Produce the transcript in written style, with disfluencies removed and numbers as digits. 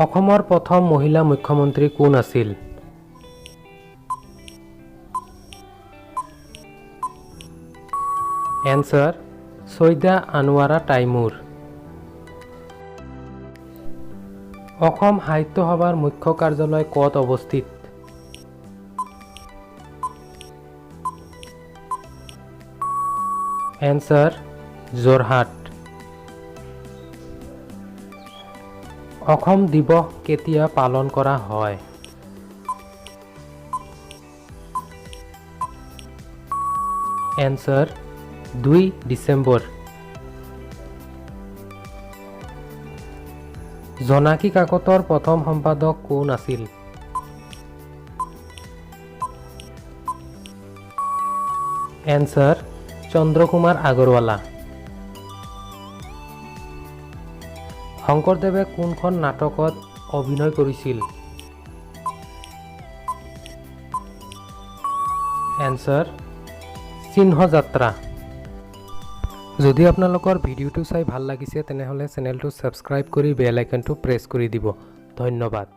অসমৰ প্ৰথম মহিলা মুখ্যমন্ত্ৰী কোন আছিল? Answer Syeda Anowara Timur. অসম সাহিত্য সভাৰ মুখ্য কাৰ্যালয় ক'ত অৱস্থিত? এনসাৰ যোৰহাট। অসম দিৱস কেতিয়া পালন কৰা হয়? এনসাৰ 2 ডিচেম্বৰ। জোনাকী কাকতৰ প্ৰথম সম্পাদক কোন আছিল? এনসাৰ চন্দ্ৰকুমাৰ আগৰৱালা। শংকৰদেৱে কোনখন নাটকত অভিনয় কৰিছিল? এনসাৰ সিংহযাত্ৰা। যদি আপোনালোকৰ ভিডিঅ'টো চাই ভাল লাগিছে তেনেহ'লে চেনেলটো ছাবস্ক্ৰাইব কৰি বেল আইকনটো প্ৰেছ কৰি দিব। ধন্যবাদ।